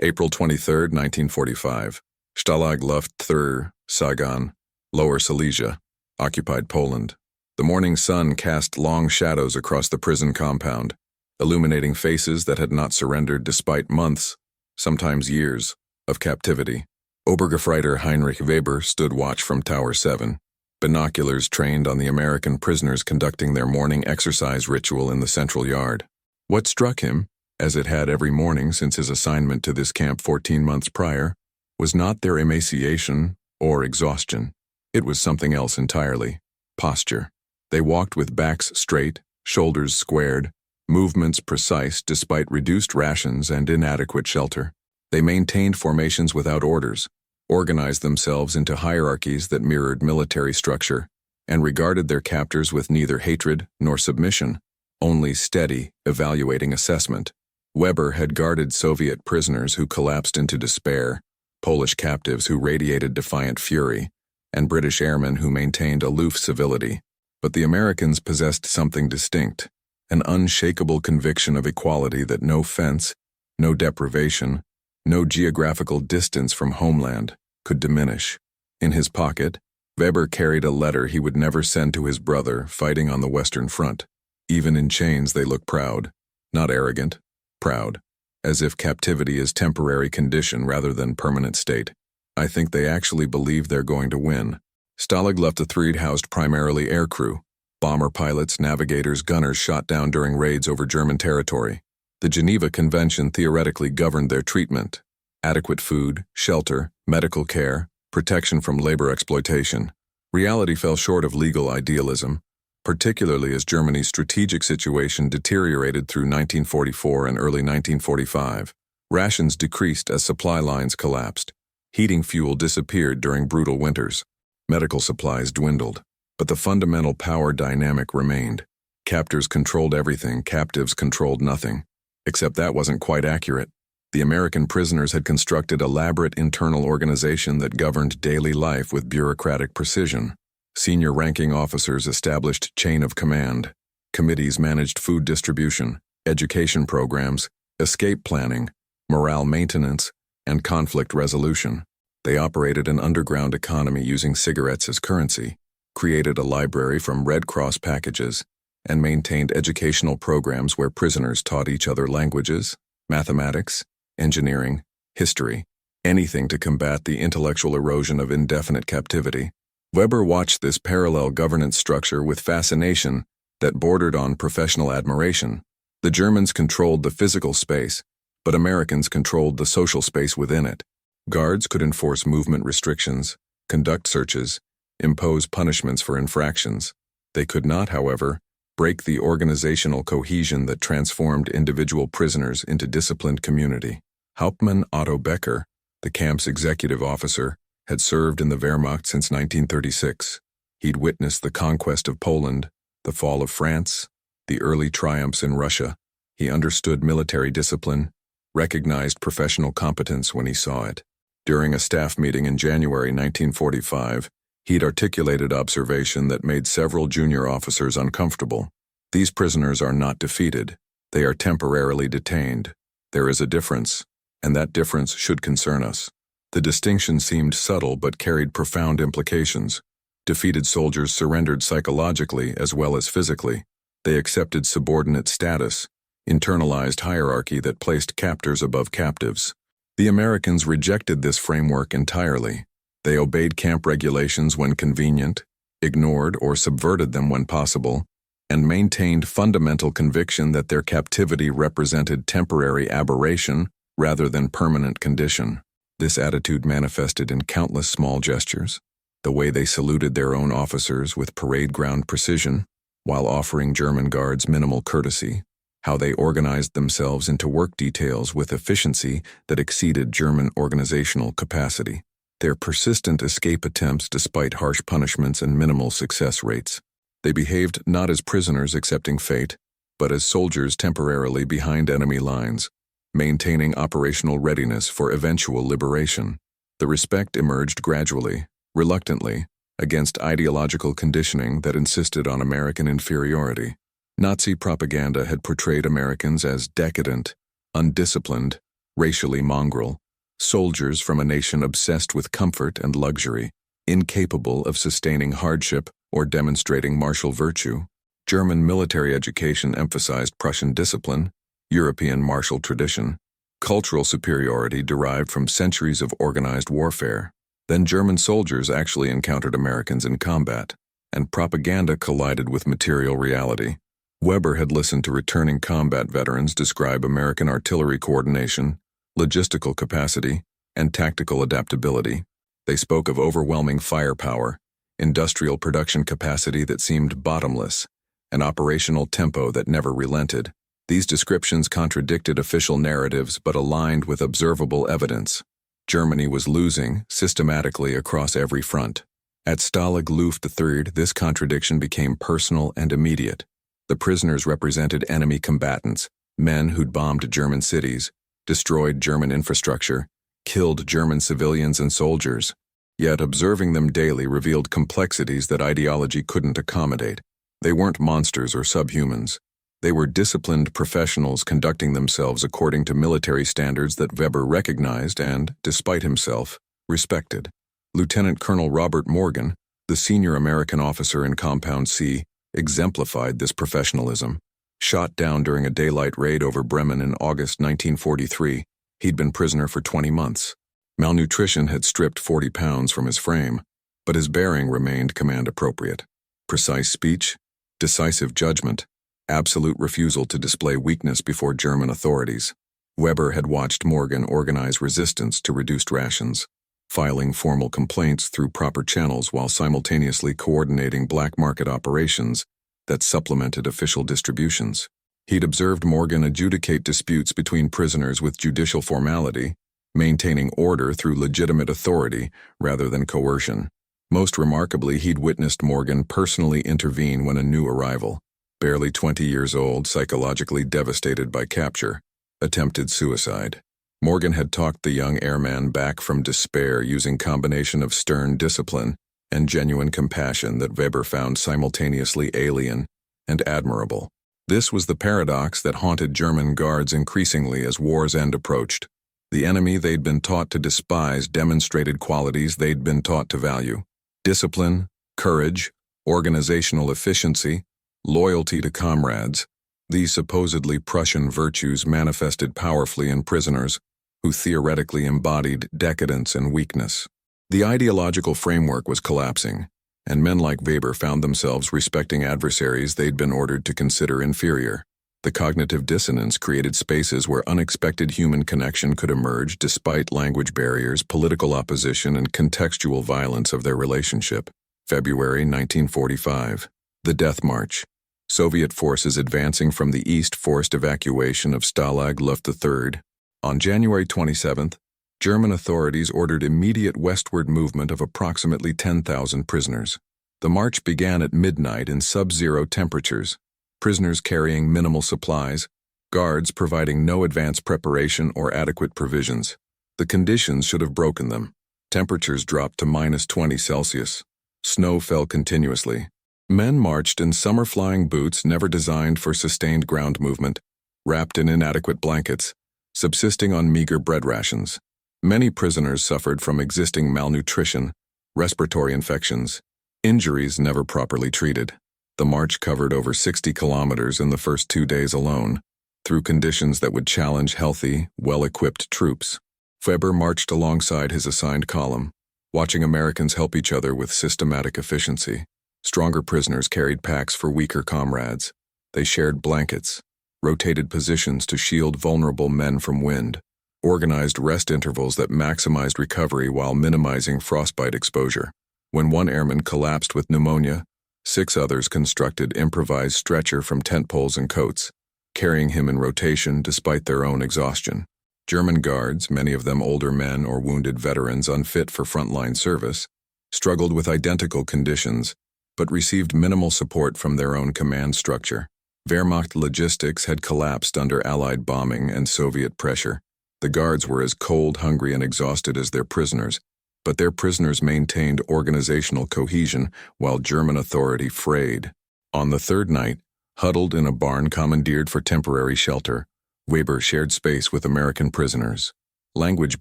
April 23, 1945. Stalag Luft 3, Sagan, Lower Silesia, occupied Poland. The morning sun cast long shadows across the prison compound, illuminating faces that had not surrendered despite months, sometimes years, of captivity. Obergefreiter Heinrich Weber stood watch from Tower 7, binoculars trained on the American prisoners conducting their morning exercise ritual in the central yard. What struck him, as it had every morning since his assignment to this camp 14 months prior, was not their emaciation or exhaustion. It was something else entirely: posture. They walked with backs straight, shoulders squared, movements precise despite reduced rations and inadequate shelter. They maintained formations without orders, organized themselves into hierarchies that mirrored military structure, and regarded their captors with neither hatred nor submission, only steady, evaluating assessment. Weber had guarded Soviet prisoners who collapsed into despair, Polish captives who radiated defiant fury, and British airmen who maintained aloof civility. But the Americans possessed something distinct, an unshakable conviction of equality that no fence, no deprivation, no geographical distance from homeland could diminish. In his pocket, Weber carried a letter he would never send to his brother fighting on the Western Front. Even in chains they look proud, not arrogant, proud, as if captivity is temporary condition rather than permanent state. I think they actually believe they're going to win. Stalag Luft 3 housed primarily aircrew, bomber pilots, navigators, gunners shot down during raids over German territory. The Geneva Convention theoretically governed their treatment: adequate food, shelter, medical care, protection from labor exploitation. Reality fell short of legal idealism, particularly as Germany's strategic situation deteriorated through 1944 and early 1945. Rations decreased as supply lines collapsed. Heating fuel disappeared during brutal winters. Medical supplies dwindled. But the fundamental power dynamic remained. Captors controlled everything, captives controlled nothing. Except that wasn't quite accurate. The American prisoners had constructed elaborate internal organization that governed daily life with bureaucratic precision. Senior ranking officers established chain of command. Committees managed food distribution, education programs, escape planning, morale maintenance, and conflict resolution. They operated an underground economy using cigarettes as currency, created a library from Red Cross packages, and maintained educational programs where prisoners taught each other languages, mathematics, engineering, history, anything to combat the intellectual erosion of indefinite captivity. Weber watched this parallel governance structure with fascination that bordered on professional admiration. The Germans controlled the physical space, but Americans controlled the social space within it. Guards could enforce movement restrictions, conduct searches, impose punishments for infractions. They could not, however, break the organizational cohesion that transformed individual prisoners into disciplined community. Hauptmann Otto Becker, the camp's executive officer, had served in the Wehrmacht since 1936. He'd witnessed the conquest of Poland, the fall of France, the early triumphs in Russia. He understood military discipline, recognized professional competence when he saw it. During a staff meeting in January 1945, he'd articulated observation that made several junior officers uncomfortable. These prisoners are not defeated. They are temporarily detained. There is a difference, and that difference should concern us. The distinction seemed subtle but carried profound implications. Defeated soldiers surrendered psychologically as well as physically. They accepted subordinate status, internalized hierarchy that placed captors above captives. The Americans rejected this framework entirely. They obeyed camp regulations when convenient, ignored or subverted them when possible, and maintained fundamental conviction that their captivity represented temporary aberration rather than permanent condition. This attitude manifested in countless small gestures: the way they saluted their own officers with parade ground precision, while offering German guards minimal courtesy, how they organized themselves into work details with efficiency that exceeded German organizational capacity, their persistent escape attempts despite harsh punishments and minimal success rates. They behaved not as prisoners accepting fate, but as soldiers temporarily behind enemy lines, maintaining operational readiness for eventual liberation. The respect emerged gradually, reluctantly, against ideological conditioning that insisted on American inferiority. Nazi propaganda had portrayed Americans as decadent, undisciplined, racially mongrel, soldiers from a nation obsessed with comfort and luxury, incapable of sustaining hardship or demonstrating martial virtue. German military education emphasized Prussian discipline, European martial tradition, cultural superiority derived from centuries of organized warfare. Then German soldiers actually encountered Americans in combat, and propaganda collided with material reality. Weber had listened to returning combat veterans describe American artillery coordination, logistical capacity, and tactical adaptability. They spoke of overwhelming firepower, industrial production capacity that seemed bottomless, an operational tempo that never relented. These descriptions contradicted official narratives but aligned with observable evidence. Germany was losing systematically across every front. At Stalag Luft III, this contradiction became personal and immediate. The prisoners represented enemy combatants, men who'd bombed German cities, destroyed German infrastructure, killed German civilians and soldiers. Yet observing them daily revealed complexities that ideology couldn't accommodate. They weren't monsters or subhumans. They were disciplined professionals conducting themselves according to military standards that Weber recognized and, despite himself, respected. Lieutenant Colonel Robert Morgan, the senior American officer in Compound C, exemplified this professionalism. Shot down during a daylight raid over Bremen in August 1943, he'd been prisoner for 20 months. Malnutrition had stripped 40 pounds from his frame, but his bearing remained command-appropriate. Precise speech, decisive judgment, absolute refusal to display weakness before German authorities. Weber had watched Morgan organize resistance to reduced rations, filing formal complaints through proper channels while simultaneously coordinating black market operations that supplemented official distributions. He'd observed Morgan adjudicate disputes between prisoners with judicial formality, maintaining order through legitimate authority rather than coercion. Most remarkably, he'd witnessed Morgan personally intervene when a new arrival, barely 20 years old, psychologically devastated by capture, attempted suicide. Morgan had talked the young airman back from despair using combination of stern discipline and genuine compassion that Weber found simultaneously alien and admirable. This was the paradox that haunted German guards increasingly as war's end approached. The enemy they'd been taught to despise demonstrated qualities they'd been taught to value: discipline, courage, organizational efficiency, loyalty to comrades. These supposedly Prussian virtues manifested powerfully in prisoners who theoretically embodied decadence and weakness. The ideological framework was collapsing, and men like Weber found themselves respecting adversaries they'd been ordered to consider inferior. The cognitive dissonance created spaces where unexpected human connection could emerge despite language barriers, political opposition, and contextual violence of their relationship. February 1945. The Death March. Soviet forces advancing from the east forced evacuation of Stalag Luft III. On January 27th, German authorities ordered immediate westward movement of approximately 10,000 prisoners. The march began at midnight in sub-zero temperatures, prisoners carrying minimal supplies, guards providing no advance preparation or adequate provisions. The conditions should have broken them. Temperatures dropped to -20 Celsius. Snow fell continuously. Men marched in summer flying boots never designed for sustained ground movement, wrapped in inadequate blankets, subsisting on meager bread rations. Many prisoners suffered from existing malnutrition, respiratory infections, injuries never properly treated. The march covered over 60 kilometers in the first 2 days alone, through conditions that would challenge healthy, well-equipped troops. Weber marched alongside his assigned column, watching Americans help each other with systematic efficiency. Stronger prisoners carried packs for weaker comrades. They shared blankets, rotated positions to shield vulnerable men from wind, organized rest intervals that maximized recovery while minimizing frostbite exposure. When one airman collapsed with pneumonia, 6 others constructed improvised stretcher from tent poles and coats, carrying him in rotation despite their own exhaustion. German guards, many of them older men or wounded veterans unfit for frontline service, struggled with identical conditions, but received minimal support from their own command structure. Wehrmacht logistics had collapsed under Allied bombing and Soviet pressure. The guards were as cold, hungry, and exhausted as their prisoners, but their prisoners maintained organizational cohesion while German authority frayed. On the third night, huddled in a barn commandeered for temporary shelter, Weber shared space with American prisoners. Language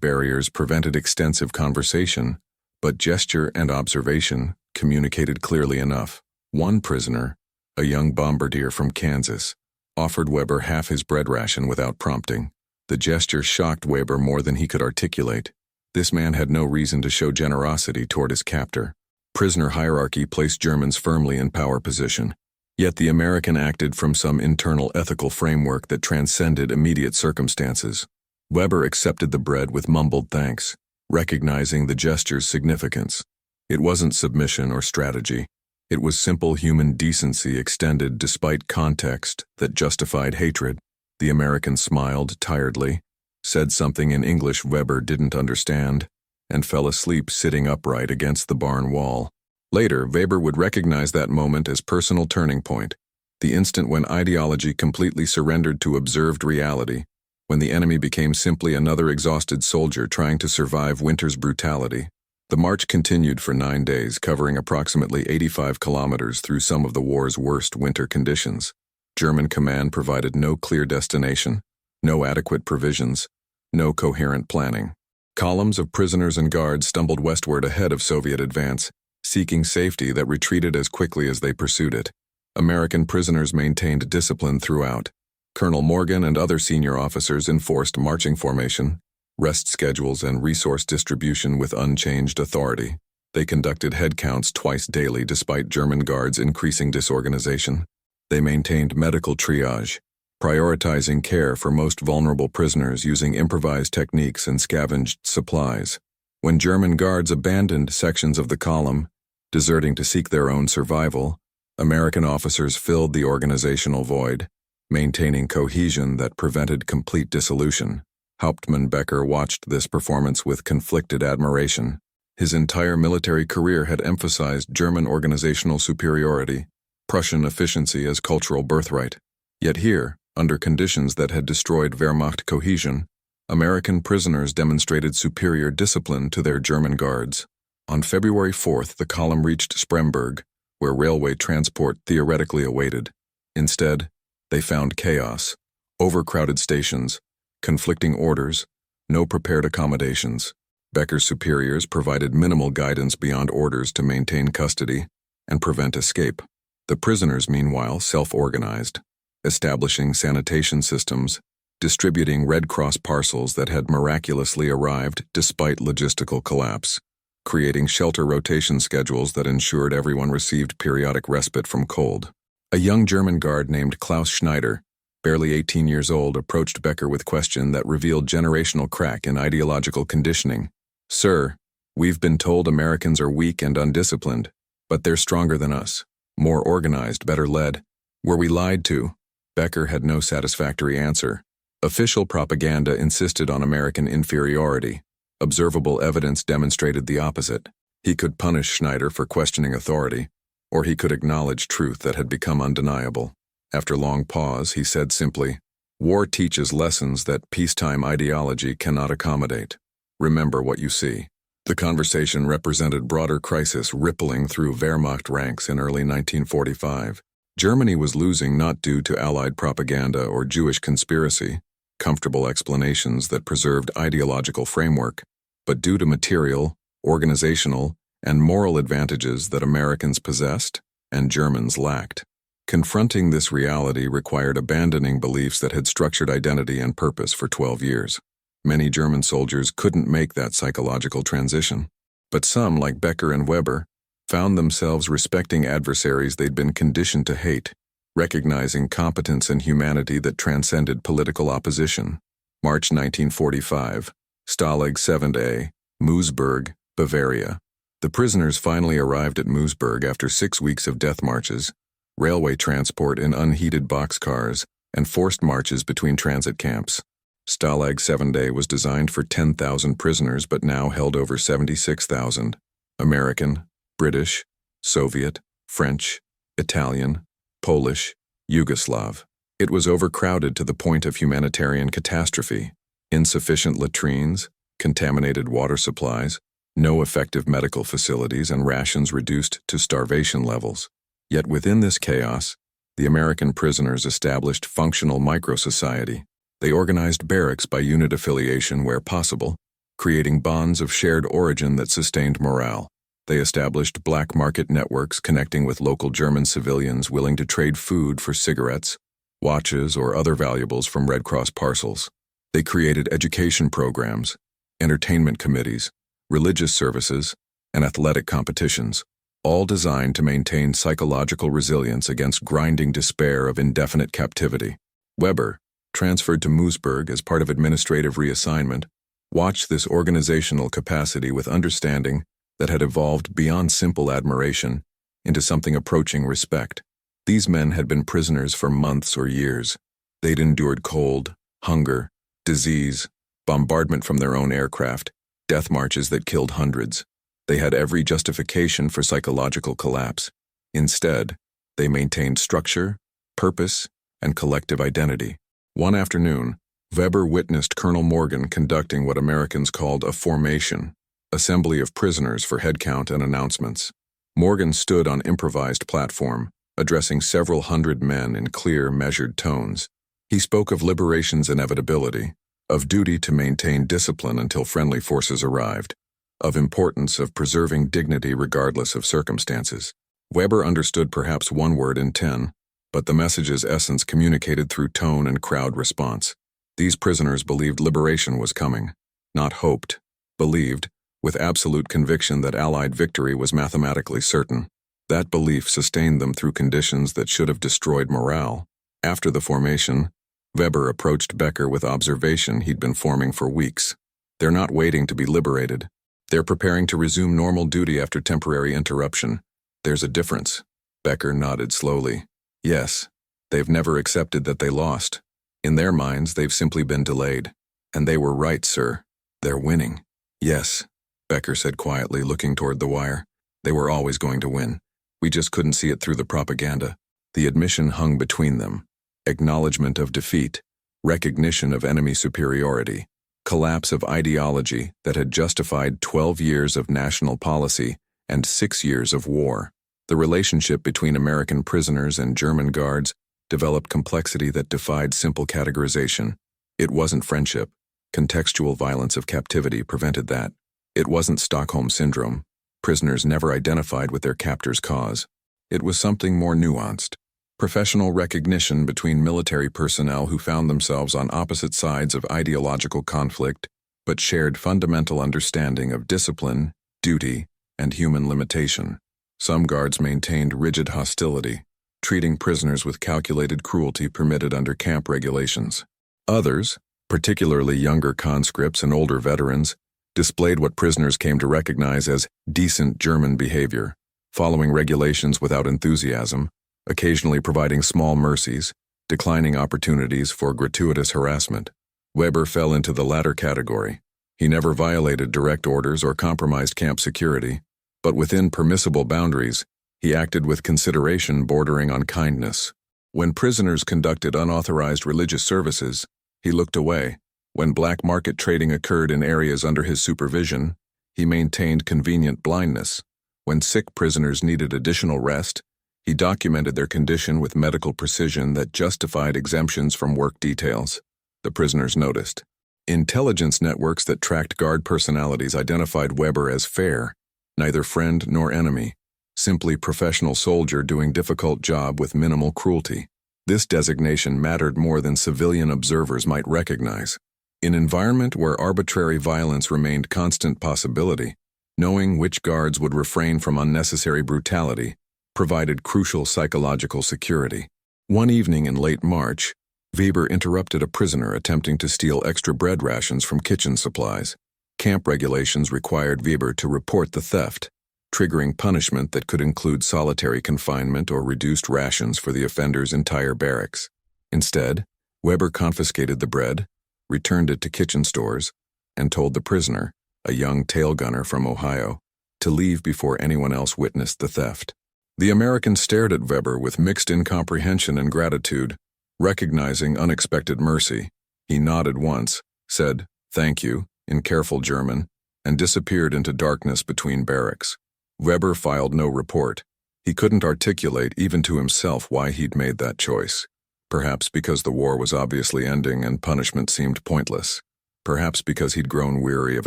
barriers prevented extensive conversation, but gesture and observation communicated clearly enough. One prisoner, a young bombardier from Kansas, offered Weber half his bread ration without prompting. The gesture shocked Weber more than he could articulate. This man had no reason to show generosity toward his captor. Prisoner hierarchy placed Germans firmly in power position. Yet the American acted from some internal ethical framework that transcended immediate circumstances. Weber accepted the bread with mumbled thanks, recognizing the gesture's significance. It wasn't submission or strategy. It was simple human decency extended despite context that justified hatred. The American smiled tiredly, said something in English Weber didn't understand, and fell asleep sitting upright against the barn wall. Later, Weber would recognize that moment as personal turning point, the instant when ideology completely surrendered to observed reality, when the enemy became simply another exhausted soldier trying to survive winter's brutality. The march continued for 9 days, covering approximately 85 kilometers through some of the war's worst winter conditions. German command provided no clear destination, no adequate provisions, no coherent planning. Columns of prisoners and guards stumbled westward ahead of Soviet advance, seeking safety that retreated as quickly as they pursued it. American prisoners maintained discipline throughout. Colonel Morgan and other senior officers enforced marching formation, rest schedules, and resource distribution with unchanged authority. They conducted head counts twice daily despite German guards' increasing disorganization. They maintained medical triage, prioritizing care for most vulnerable prisoners using improvised techniques and scavenged supplies. When German guards abandoned sections of the column, deserting to seek their own survival, American officers filled the organizational void, maintaining cohesion that prevented complete dissolution. Hauptmann Becker watched this performance with conflicted admiration. His entire military career had emphasized German organizational superiority, Prussian efficiency as cultural birthright. Yet here, under conditions that had destroyed Wehrmacht cohesion, American prisoners demonstrated superior discipline to their German guards. On February 4th, the column reached Spremberg, where railway transport theoretically awaited. Instead, they found chaos, overcrowded stations, conflicting orders, no prepared accommodations. Becker's superiors provided minimal guidance beyond orders to maintain custody and prevent escape. The prisoners, meanwhile, self-organized, establishing sanitation systems, distributing Red Cross parcels that had miraculously arrived despite logistical collapse, creating shelter rotation schedules that ensured everyone received periodic respite from cold. A young German guard named Klaus Schneider, barely 18 years old, approached Becker with a question that revealed generational crack in ideological conditioning. "Sir, we've been told Americans are weak and undisciplined, but they're stronger than us, more organized, better led. Were we lied to?" Becker had no satisfactory answer. Official propaganda insisted on American inferiority. Observable evidence demonstrated the opposite. He could punish Schneider for questioning authority, or he could acknowledge truth that had become undeniable. After long pause, he said simply, "War teaches lessons that peacetime ideology cannot accommodate. Remember what you see." The conversation represented broader crisis rippling through Wehrmacht ranks in early 1945. Germany was losing not due to Allied propaganda or Jewish conspiracy, comfortable explanations that preserved ideological framework, but due to material, organizational, and moral advantages that Americans possessed and Germans lacked. Confronting this reality required abandoning beliefs that had structured identity and purpose for 12 years. Many German soldiers couldn't make that psychological transition, but some, like Becker and Weber, found themselves respecting adversaries they'd been conditioned to hate, recognizing competence and humanity that transcended political opposition. March 1945, Stalag 7A, Moosburg, Bavaria. The prisoners finally arrived at Moosburg after 6 weeks of death marches, railway transport in unheated boxcars, and forced marches between transit camps. Stalag 7A was designed for 10,000 prisoners but now held over 76,000. American, British, Soviet, French, Italian, Polish, Yugoslav. It was overcrowded to the point of humanitarian catastrophe. Insufficient latrines, contaminated water supplies, no effective medical facilities, and rations reduced to starvation levels. Yet within this chaos, the American prisoners established functional micro-society. They organized barracks by unit affiliation where possible, creating bonds of shared origin that sustained morale. They established black market networks connecting with local German civilians willing to trade food for cigarettes, watches, or other valuables from Red Cross parcels. They created education programs, entertainment committees, religious services, and athletic competitions, all designed to maintain psychological resilience against grinding despair of indefinite captivity. Weber, transferred to Moosburg as part of administrative reassignment, watched this organizational capacity with understanding that had evolved beyond simple admiration into something approaching respect. These men had been prisoners for months or years. They'd endured cold, hunger, disease, bombardment from their own aircraft, death marches that killed hundreds. They had every justification for psychological collapse. Instead, they maintained structure, purpose, and collective identity. One afternoon, Weber witnessed Colonel Morgan conducting what Americans called a formation, assembly of prisoners for headcount and announcements. Morgan stood on improvised platform, addressing several hundred men in clear, measured tones. He spoke of liberation's inevitability, of duty to maintain discipline until friendly forces arrived, of importance of preserving dignity regardless of circumstances. Weber understood perhaps one word in 10, but the message's essence communicated through tone and crowd response. These prisoners believed liberation was coming, not hoped, believed, with absolute conviction that Allied victory was mathematically certain. That belief sustained them through conditions that should have destroyed morale. After the formation, Weber approached Becker with observation he'd been forming for weeks. They're not waiting to be liberated. They're preparing to resume normal duty after temporary interruption. There's a difference. Becker nodded slowly. Yes, they've never accepted that they lost. In their minds, they've simply been delayed. And they were right, sir. They're winning. Yes, Becker said quietly, looking toward the wire. They were always going to win. We just couldn't see it through the propaganda. The admission hung between them. Acknowledgement of defeat, recognition of enemy superiority, collapse of ideology that had justified 12 years of national policy and 6 years of war. The relationship between American prisoners and German guards developed complexity that defied simple categorization. It wasn't friendship. Contextual violence of captivity prevented that. It wasn't Stockholm Syndrome. Prisoners never identified with their captor's cause. It was something more nuanced. Professional recognition between military personnel who found themselves on opposite sides of ideological conflict, but shared fundamental understanding of discipline, duty, and human limitation. Some guards maintained rigid hostility, treating prisoners with calculated cruelty permitted under camp regulations. Others, particularly younger conscripts and older veterans, displayed what prisoners came to recognize as decent German behavior, following regulations without enthusiasm, occasionally providing small mercies, declining opportunities for gratuitous harassment. Weber fell into the latter category. He never violated direct orders or compromised camp security, but within permissible boundaries, he acted with consideration bordering on kindness. When prisoners conducted unauthorized religious services, he looked away. When black market trading occurred in areas under his supervision, he maintained convenient blindness. When sick prisoners needed additional rest, he documented their condition with medical precision that justified exemptions from work details. The prisoners noticed. Intelligence networks that tracked guard personalities identified Weber as fair, neither friend nor enemy, simply professional soldier doing difficult job with minimal cruelty. This designation mattered more than civilian observers might recognize. In an environment where arbitrary violence remained constant possibility, knowing which guards would refrain from unnecessary brutality provided crucial psychological security. One evening in late March, Weber interrupted a prisoner attempting to steal extra bread rations from kitchen supplies. Camp regulations required Weber to report the theft, triggering punishment that could include solitary confinement or reduced rations for the offender's entire barracks. Instead, Weber confiscated the bread, returned it to kitchen stores, and told the prisoner, a young tail gunner from Ohio, to leave before anyone else witnessed the theft. The American stared at Weber with mixed incomprehension and gratitude, recognizing unexpected mercy. He nodded once, said, "Thank you," in careful German, and disappeared into darkness between barracks. Weber filed no report. He couldn't articulate even to himself why he'd made that choice. Perhaps because the war was obviously ending and punishment seemed pointless. Perhaps because he'd grown weary of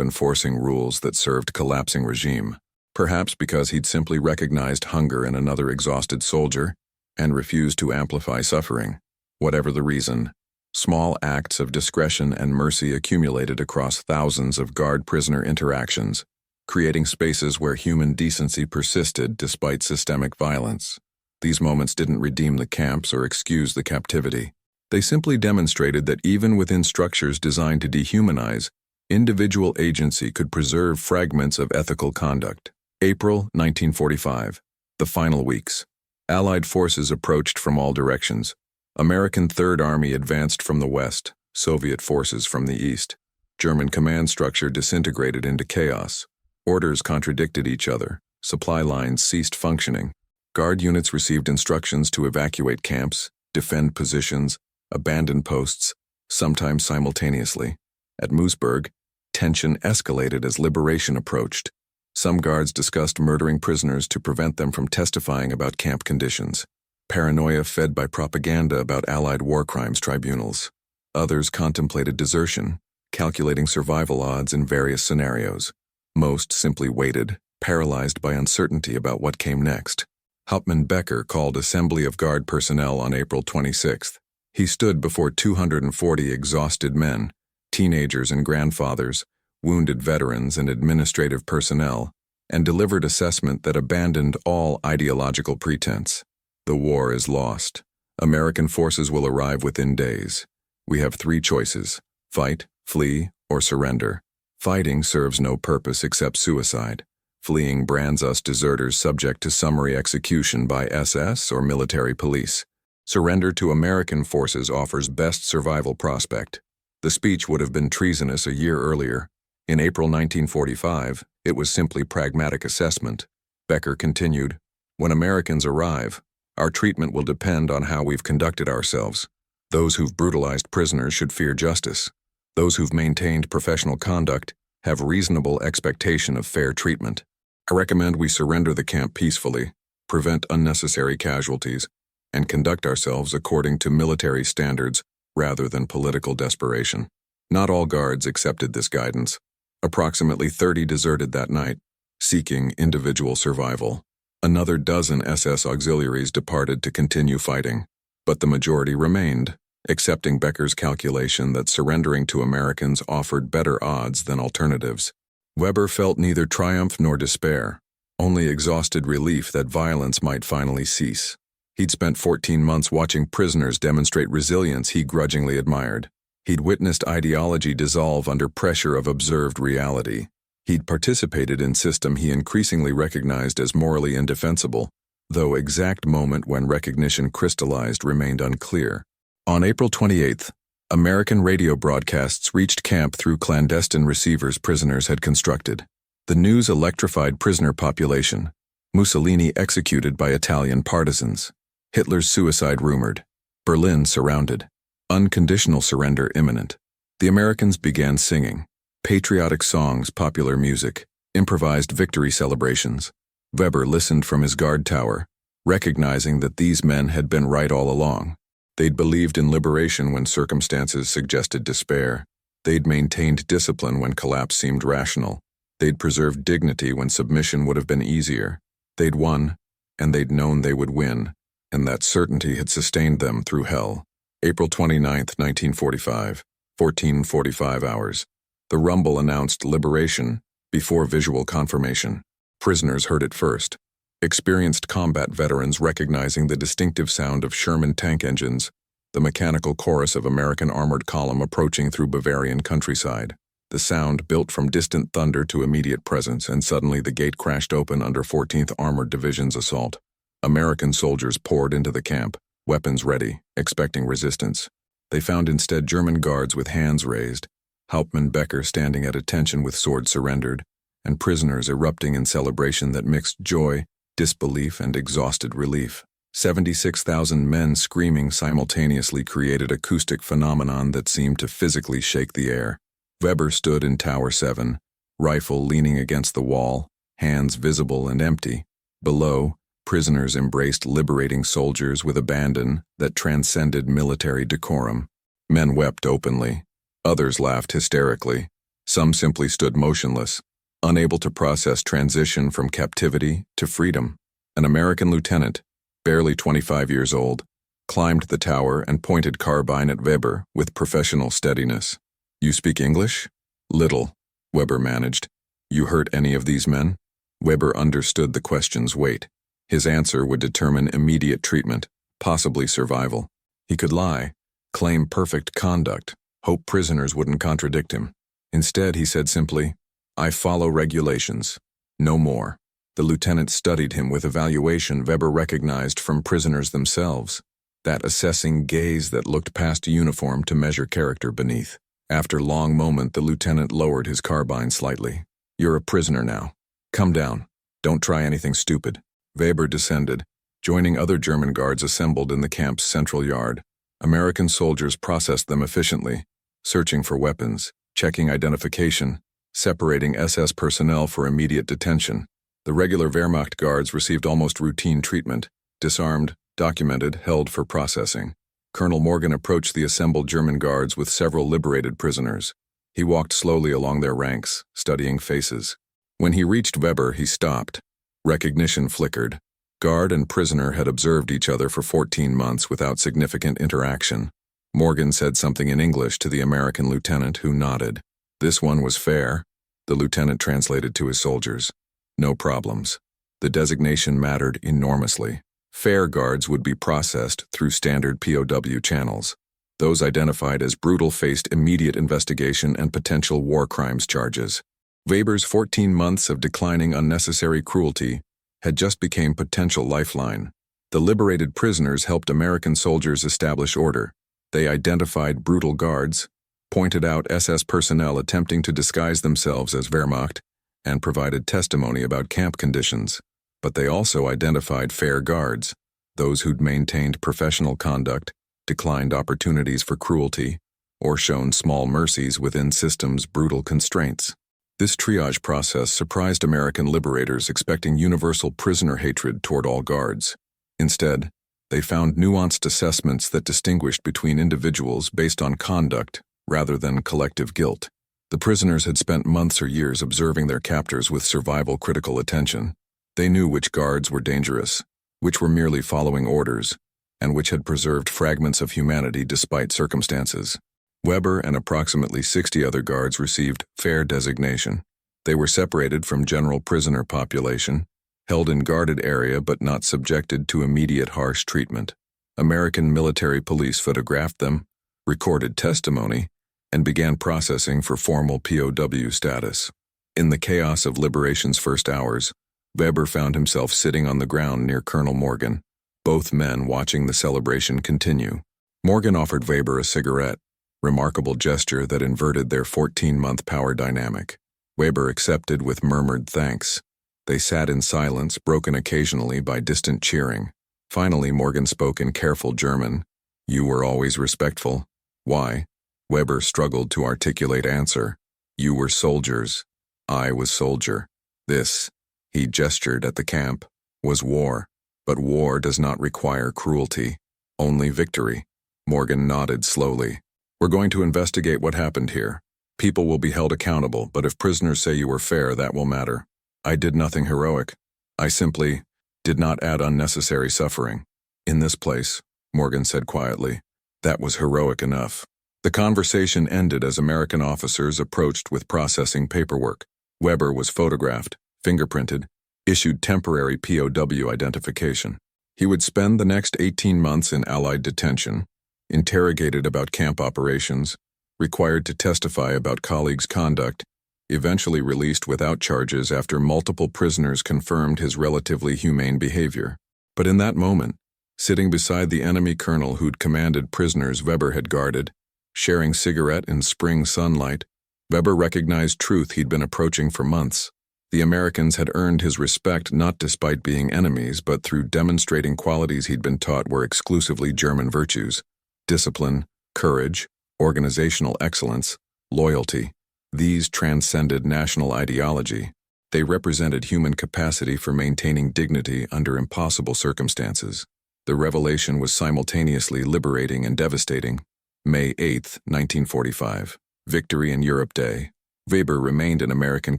enforcing rules that served collapsing regime. Perhaps because he'd simply recognized hunger in another exhausted soldier and refused to amplify suffering. Whatever the reason, small acts of discretion and mercy accumulated across thousands of guard-prisoner interactions, creating spaces where human decency persisted despite systemic violence. These moments didn't redeem the camps or excuse the captivity. They simply demonstrated that even within structures designed to dehumanize, individual agency could preserve fragments of ethical conduct. April 1945. The final weeks. Allied forces approached from all directions. American Third Army advanced from the west, Soviet forces from the east. German command structure disintegrated into chaos. Orders contradicted each other. Supply lines ceased functioning. Guard units received instructions to evacuate camps, defend positions, abandon posts, sometimes simultaneously. At Moosburg, tension escalated as liberation approached. Some guards discussed murdering prisoners to prevent them from testifying about camp conditions. Paranoia fed by propaganda about Allied war crimes tribunals. Others contemplated desertion, calculating survival odds in various scenarios. Most simply waited, paralyzed by uncertainty about what came next. Hauptmann Becker called Assembly of Guard personnel on April 26th. He stood before 240 exhausted men, teenagers and grandfathers, wounded veterans and administrative personnel, and delivered assessment that abandoned all ideological pretense. The war is lost. American forces will arrive within days. We have three choices: fight, flee, or surrender. Fighting serves no purpose except suicide. Fleeing brands us deserters subject to summary execution by SS or military police. Surrender to American forces offers best survival prospect. The speech would have been treasonous a year earlier. In April 1945, it was simply pragmatic assessment. Becker continued, "When Americans arrive, our treatment will depend on how we've conducted ourselves. Those who've brutalized prisoners should fear justice. Those who've maintained professional conduct have reasonable expectation of fair treatment. I recommend we surrender the camp peacefully, prevent unnecessary casualties, and conduct ourselves according to military standards rather than political desperation." Not all guards accepted this guidance. Approximately 30 deserted that night, seeking individual survival. Another dozen SS auxiliaries departed to continue fighting, but the majority remained, accepting Becker's calculation that surrendering to Americans offered better odds than alternatives. Weber felt neither triumph nor despair, only exhausted relief that violence might finally cease. He'd spent 14 months watching prisoners demonstrate resilience he grudgingly admired. He'd witnessed ideology dissolve under pressure of observed reality. He'd participated in system he increasingly recognized as morally indefensible, though exact moment when recognition crystallized remained unclear. On April 28th, American radio broadcasts reached camp through clandestine receivers prisoners had constructed. The news electrified prisoner population. Mussolini executed by Italian partisans. Hitler's suicide rumored. Berlin surrounded. Unconditional surrender imminent. The Americans began singing. Patriotic songs, popular music, improvised victory celebrations. Weber listened from his guard tower, recognizing that these men had been right all along. They'd believed in liberation when circumstances suggested despair. They'd maintained discipline when collapse seemed rational. They'd preserved dignity when submission would have been easier. They'd won, and they'd known they would win, and that certainty had sustained them through hell. April 29, 1945, 14:45 hours. The rumble announced liberation before visual confirmation. Prisoners heard it first. Experienced combat veterans recognizing the distinctive sound of Sherman tank engines, the mechanical chorus of American armored column approaching through Bavarian countryside. The sound built from distant thunder to immediate presence, and suddenly the gate crashed open under 14th Armored Division's assault. American soldiers poured into the camp, weapons ready, expecting resistance. They found instead German guards with hands raised, Hauptmann Becker standing at attention with sword surrendered, and prisoners erupting in celebration that mixed joy, disbelief, and exhausted relief. 76,000 men screaming simultaneously created acoustic phenomenon that seemed to physically shake the air. Weber stood in Tower 7, rifle leaning against the wall, hands visible and empty. Below, Prisoners embraced liberating soldiers with abandon that transcended military decorum. Men wept openly. Others laughed hysterically. Some simply stood motionless, unable to process transition from captivity to freedom. An American lieutenant, barely 25 years old, climbed the tower and pointed carbine at Weber with professional steadiness. "You speak English?" "Little," Weber managed. "You hurt any of these men?" Weber understood the question's weight. His answer would determine immediate treatment, possibly survival. He could lie, claim perfect conduct, hope prisoners wouldn't contradict him. Instead, he said simply, "I follow regulations. No more." The lieutenant studied him with evaluation Weber recognized from prisoners themselves, that assessing gaze that looked past uniform to measure character beneath. After a long moment, the lieutenant lowered his carbine slightly. "You're a prisoner now. Come down. Don't try anything stupid." Weber descended, joining other German guards assembled in the camp's central yard. American soldiers processed them efficiently, searching for weapons, checking identification, separating SS personnel for immediate detention. The regular Wehrmacht guards received almost routine treatment, disarmed, documented, held for processing. Colonel Morgan approached the assembled German guards with several liberated prisoners. He walked slowly along their ranks, studying faces. When he reached Weber, he stopped. Recognition flickered. Guard and prisoner had observed each other for 14 months without significant interaction. Morgan said something in English to the American lieutenant, who nodded. "This one was fair," the lieutenant translated to his soldiers. "No problems." The designation mattered enormously. Fair guards would be processed through standard POW channels. Those identified as brutal faced immediate investigation and potential war crimes charges. Weber's 14 months of declining unnecessary cruelty had just become potential lifeline. The liberated prisoners helped American soldiers establish order. They identified brutal guards, pointed out SS personnel attempting to disguise themselves as Wehrmacht, and provided testimony about camp conditions. But they also identified fair guards, those who'd maintained professional conduct, declined opportunities for cruelty, or shown small mercies within systems' brutal constraints. This triage process surprised American liberators expecting universal prisoner hatred toward all guards. Instead, they found nuanced assessments that distinguished between individuals based on conduct rather than collective guilt. The prisoners had spent months or years observing their captors with survival-critical attention. They knew which guards were dangerous, which were merely following orders, and which had preserved fragments of humanity despite circumstances. Weber and approximately 60 other guards received fair designation. They were separated from general prisoner population, held in guarded area but not subjected to immediate harsh treatment. American military police photographed them, recorded testimony, and began processing for formal POW status. In the chaos of liberation's first hours, Weber found himself sitting on the ground near Colonel Morgan, both men watching the celebration continue. Morgan offered Weber a cigarette, remarkable gesture that inverted their 14-month power dynamic. Weber accepted with murmured thanks. They sat in silence, broken occasionally by distant cheering. Finally, Morgan spoke in careful German. "You were always respectful." "Why?" Weber struggled to articulate answer. "You were soldiers. I was soldier. This," he gestured at the camp, "was war. But war does not require cruelty, only victory." Morgan nodded slowly. "We're going to investigate what happened here. People will be held accountable, but if prisoners say you were fair, that will matter. I did nothing heroic. I simply did not add unnecessary suffering. In this place," Morgan said quietly, "that was heroic enough." The conversation ended as American officers approached with processing paperwork. Weber was photographed, fingerprinted, issued temporary POW identification. He would spend the next 18 months in Allied detention, interrogated about camp operations, required to testify about colleagues' conduct, eventually released without charges after multiple prisoners confirmed his relatively humane behavior. But in that moment, sitting beside the enemy colonel who'd commanded prisoners Weber had guarded, sharing cigarette in spring sunlight, Weber recognized truth he'd been approaching for months. The Americans had earned his respect not despite being enemies, but through demonstrating qualities he'd been taught were exclusively German virtues: discipline, courage, organizational excellence, loyalty. These transcended national ideology. They represented human capacity for maintaining dignity under impossible circumstances. The revelation was simultaneously liberating and devastating. May 8, 1945. Victory in Europe Day. Weber remained in American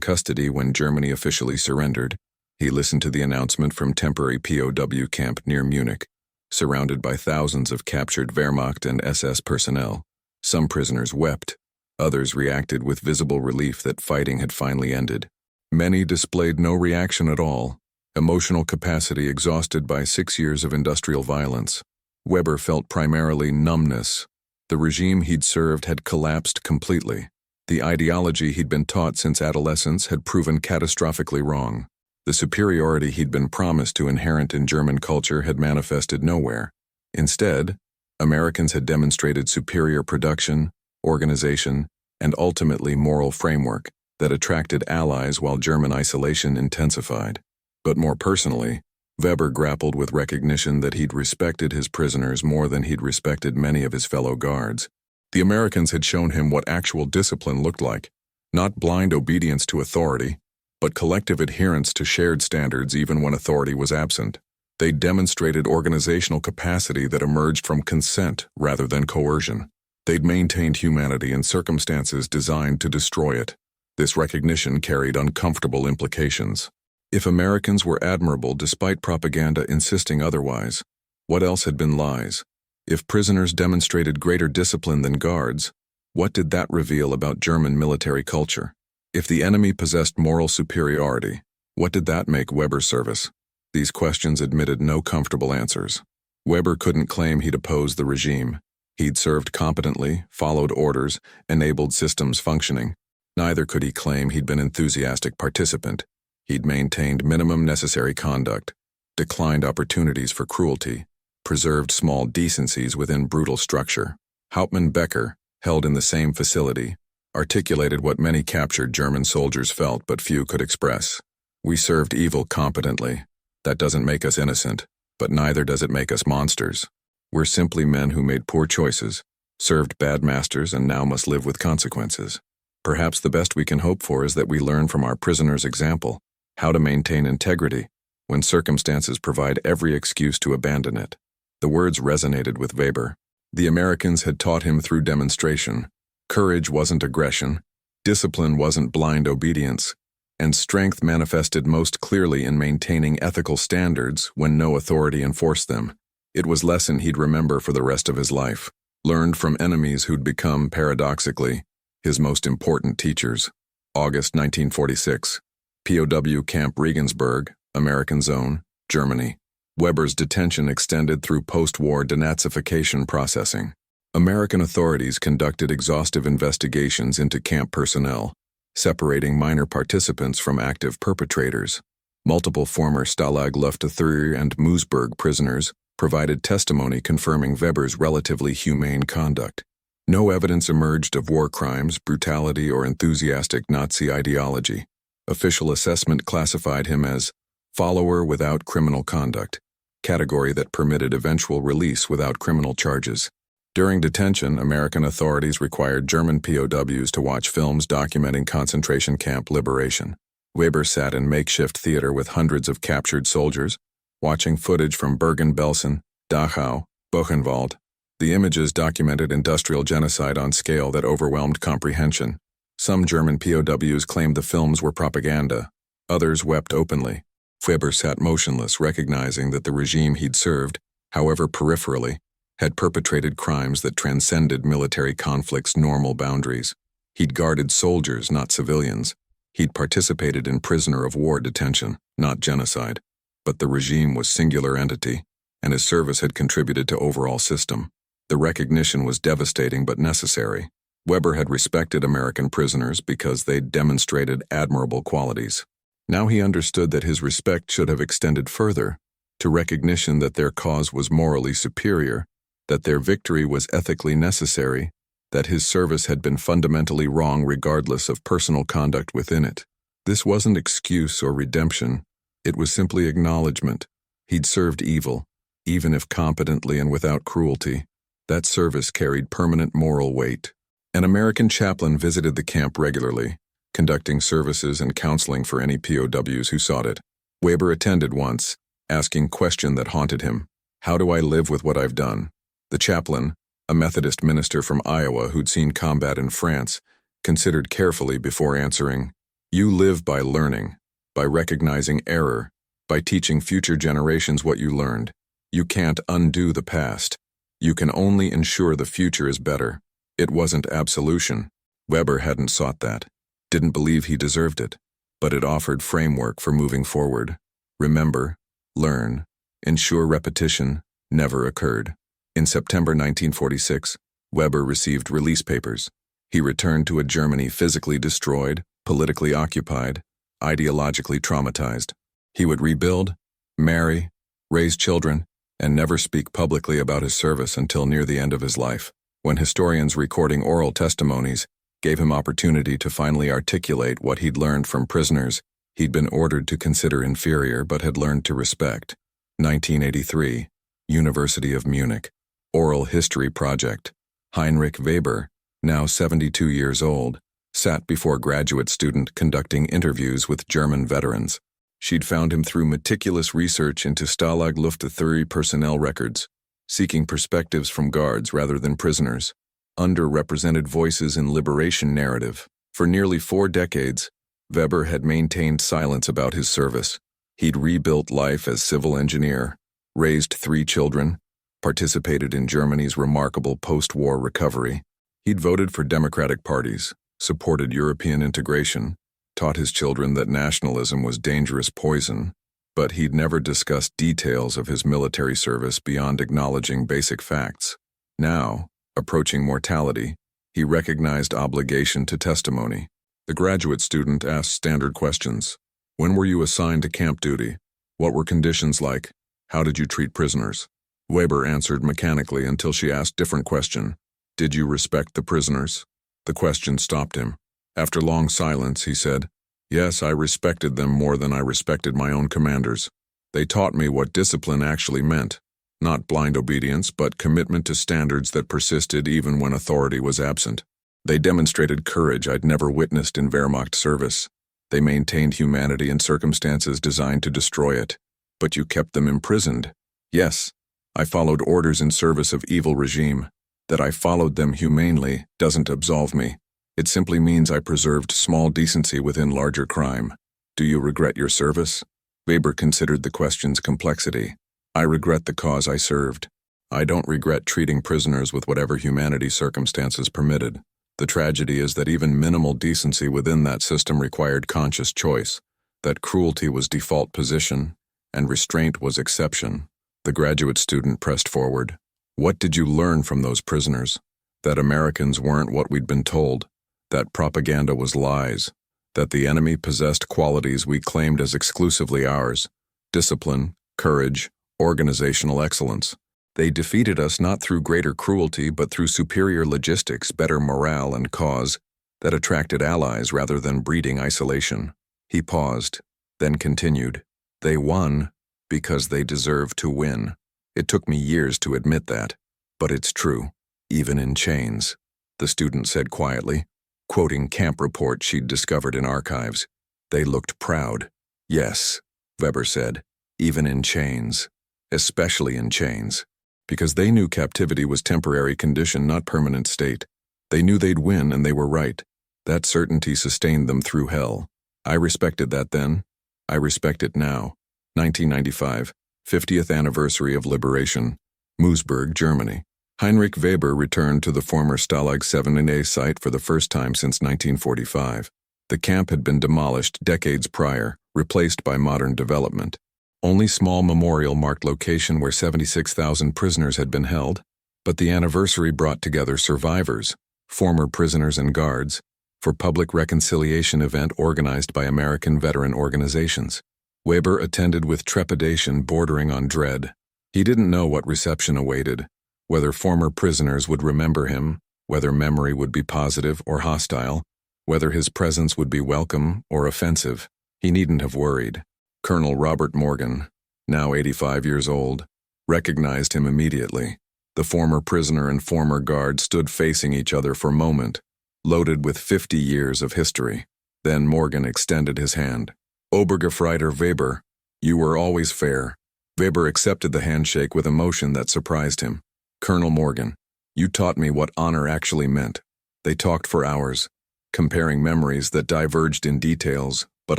custody when Germany officially surrendered. He listened to the announcement from temporary POW camp near Munich, surrounded by thousands of captured Wehrmacht and SS personnel. Some prisoners wept. Others reacted with visible relief that fighting had finally ended. Many displayed no reaction at all, emotional capacity exhausted by 6 years of industrial violence. Weber felt primarily numbness. The regime he'd served had collapsed completely. The ideology he'd been taught since adolescence had proven catastrophically wrong. The superiority he'd been promised to inherent in German culture had manifested nowhere. Instead, Americans had demonstrated superior production, organization, and ultimately moral framework that attracted allies while German isolation intensified. But more personally, Weber grappled with recognition that he'd respected his prisoners more than he'd respected many of his fellow guards. The Americans had shown him what actual discipline looked like, not blind obedience to authority, but collective adherence to shared standards even when authority was absent. They demonstrated organizational capacity that emerged from consent rather than coercion. They'd maintained humanity in circumstances designed to destroy it. This recognition carried uncomfortable implications. If Americans were admirable despite propaganda insisting otherwise, what else had been lies? If prisoners demonstrated greater discipline than guards, what did that reveal about German military culture? If the enemy possessed moral superiority, what did that make Weber's service? These questions admitted no comfortable answers. Weber couldn't claim he'd opposed the regime. He'd served competently, followed orders, enabled systems functioning. Neither could he claim he'd been an enthusiastic participant. He'd maintained minimum necessary conduct, declined opportunities for cruelty, preserved small decencies within brutal structure. Hauptmann Becker, held in the same facility, articulated what many captured German soldiers felt but few could express. We served evil competently. That doesn't make us innocent, but neither does it make us monsters. We're simply men who made poor choices, served bad masters, and now must live with consequences. Perhaps the best we can hope for is that we learn from our prisoners' example how to maintain integrity when circumstances provide every excuse to abandon it. The words resonated with Weber. The Americans had taught him through demonstration. Courage wasn't aggression, discipline wasn't blind obedience, and strength manifested most clearly in maintaining ethical standards when no authority enforced them. It was a lesson he'd remember for the rest of his life, learned from enemies who'd become, paradoxically, his most important teachers. August 1946. POW Camp Regensburg, American Zone, Germany. Weber's detention extended through post-war denazification processing. American authorities conducted exhaustive investigations into camp personnel, separating minor participants from active perpetrators. Multiple former Stalag Luft III and Moosburg prisoners provided testimony confirming Weber's relatively humane conduct. No evidence emerged of war crimes, brutality, or enthusiastic Nazi ideology. Official assessment classified him as follower without criminal conduct, category that permitted eventual release without criminal charges. During detention, American authorities required German POWs to watch films documenting concentration camp liberation. Weber sat in makeshift theater with hundreds of captured soldiers, watching footage from Bergen-Belsen, Dachau, Buchenwald. The images documented industrial genocide on scale that overwhelmed comprehension. Some German POWs claimed the films were propaganda. Others wept openly. Weber sat motionless, recognizing that the regime he'd served, however peripherally, had perpetrated crimes that transcended military conflict's normal boundaries. He'd guarded soldiers, not civilians. He'd participated in prisoner of war detention, not genocide. But the regime was singular entity, and his service had contributed to overall system. The recognition was devastating but necessary. Weber had respected American prisoners because they'd demonstrated admirable qualities. Now he understood that his respect should have extended further, to recognition that their cause was morally superior, that their victory was ethically necessary, that his service had been fundamentally wrong regardless of personal conduct within it. This wasn't excuse or redemption. It was simply acknowledgement. He'd served evil, even if competently and without cruelty. That service carried permanent moral weight. An American chaplain visited the camp regularly, conducting services and counseling for any POWs who sought it. Weber attended once, asking question that haunted him. How do I live with what I've done? The chaplain, a Methodist minister from Iowa who'd seen combat in France, considered carefully before answering, You live by learning, by recognizing error, by teaching future generations what you learned. You can't undo the past. You can only ensure the future is better. It wasn't absolution. Weber hadn't sought that, didn't believe he deserved it, but it offered framework for moving forward. Remember, learn, ensure repetition never occurred. In September 1946, Weber received release papers. He returned to a Germany physically destroyed, politically occupied, ideologically traumatized. He would rebuild, marry, raise children, and never speak publicly about his service until near the end of his life, when historians recording oral testimonies gave him opportunity to finally articulate what he'd learned from prisoners he'd been ordered to consider inferior but had learned to respect. 1983, University of Munich. Oral History Project. Heinrich Weber, now 72 years old, sat before graduate student conducting interviews with German veterans. She'd found him through meticulous research into Stalag Luft III personnel records, seeking perspectives from guards rather than prisoners, underrepresented voices in liberation narrative. For nearly 4 decades, Weber had maintained silence about his service. He'd rebuilt life as civil engineer, raised 3 children, participated in Germany's remarkable post-war recovery. He'd voted for democratic parties, supported European integration, taught his children that nationalism was dangerous poison, but he'd never discussed details of his military service beyond acknowledging basic facts. Now, approaching mortality, he recognized obligation to testimony. The graduate student asked standard questions. When were you assigned to camp duty? What were conditions like? How did you treat prisoners? Weber answered mechanically until she asked different question. Did you respect the prisoners? The question stopped him. After long silence, he said, Yes, I respected them more than I respected my own commanders. They taught me what discipline actually meant. Not blind obedience, but commitment to standards that persisted even when authority was absent. They demonstrated courage I'd never witnessed in Wehrmacht service. They maintained humanity in circumstances designed to destroy it. But you kept them imprisoned. Yes, I followed orders in service of evil regime. That I followed them humanely doesn't absolve me. It simply means I preserved small decency within larger crime. Do you regret your service? Weber considered the question's complexity. I regret the cause I served. I don't regret treating prisoners with whatever humanity circumstances permitted. The tragedy is that even minimal decency within that system required conscious choice, that cruelty was default position, and restraint was exception. The graduate student pressed forward. What did you learn from those prisoners? That Americans weren't what we'd been told, that propaganda was lies, that the enemy possessed qualities we claimed as exclusively ours, discipline, courage, organizational excellence. They defeated us not through greater cruelty but through superior logistics, better morale and cause that attracted allies rather than breeding isolation. He paused, then continued. They won because they deserved to win. It took me years to admit that, but it's true, even in chains, the student said quietly, quoting camp reports she'd discovered in archives. They looked proud. Yes, Weber said, even in chains, especially in chains, because they knew captivity was temporary condition, not permanent state. They knew they'd win and they were right. That certainty sustained them through hell. I respected that then. I respect it now. 1995, 50th anniversary of liberation, Moosburg, Germany. Heinrich Weber returned to the former Stalag 7A site for the first time since 1945. The camp had been demolished decades prior, replaced by modern development. Only small memorial marked location where 76,000 prisoners had been held, but the anniversary brought together survivors, former prisoners and guards, for public reconciliation event organized by American veteran organizations. Weber attended with trepidation bordering on dread. He didn't know what reception awaited, whether former prisoners would remember him, whether memory would be positive or hostile, whether his presence would be welcome or offensive. He needn't have worried. Colonel Robert Morgan, now 85 years old, recognized him immediately. The former prisoner and former guard stood facing each other for a moment, loaded with 50 years of history. Then Morgan extended his hand. Obergefreiter Weber, you were always fair. Weber accepted the handshake with emotion that surprised him. Colonel Morgan, you taught me what honor actually meant. They talked for hours, comparing memories that diverged in details but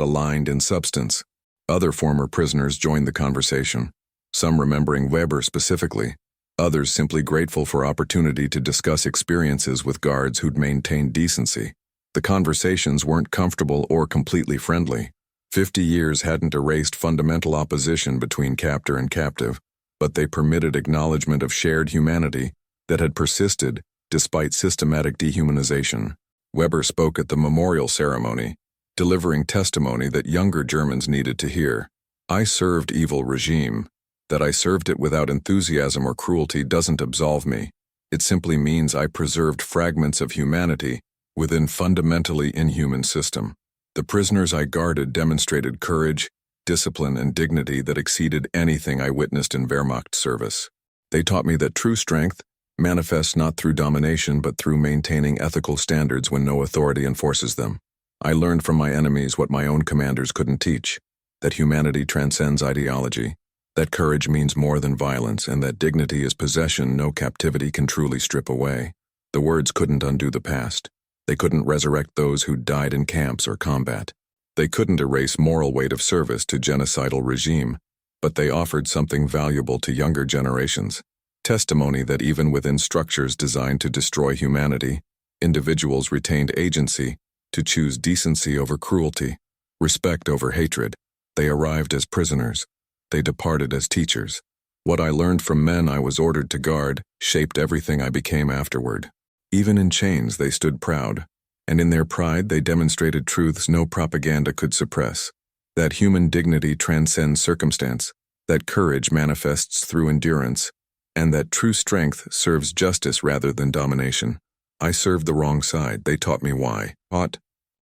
aligned in substance. Other former prisoners joined the conversation, some remembering Weber specifically, others simply grateful for opportunity to discuss experiences with guards who'd maintained decency. The conversations weren't comfortable or completely friendly. 50 years hadn't erased fundamental opposition between captor and captive, but they permitted acknowledgement of shared humanity that had persisted despite systematic dehumanization. Weber spoke at the memorial ceremony, delivering testimony that younger Germans needed to hear. I served evil regime. That I served it without enthusiasm or cruelty doesn't absolve me. It simply means I preserved fragments of humanity within fundamentally inhuman system. The prisoners I guarded demonstrated courage, discipline, and dignity that exceeded anything I witnessed in Wehrmacht service. They taught me that true strength manifests not through domination but through maintaining ethical standards when no authority enforces them. I learned from my enemies what my own commanders couldn't teach, that humanity transcends ideology, that courage means more than violence, and that dignity is possession no captivity can truly strip away. The words couldn't undo the past. They couldn't resurrect those who died in camps or combat. They couldn't erase moral weight of service to genocidal regime, but they offered something valuable to younger generations. Testimony that even within structures designed to destroy humanity, individuals retained agency to choose decency over cruelty, respect over hatred. They arrived as prisoners. They departed as teachers. What I learned from men I was ordered to guard shaped everything I became afterward. Even in chains they stood proud, and in their pride they demonstrated truths no propaganda could suppress. That human dignity transcends circumstance, that courage manifests through endurance, and that true strength serves justice rather than domination. I served the wrong side. They taught me why. Taught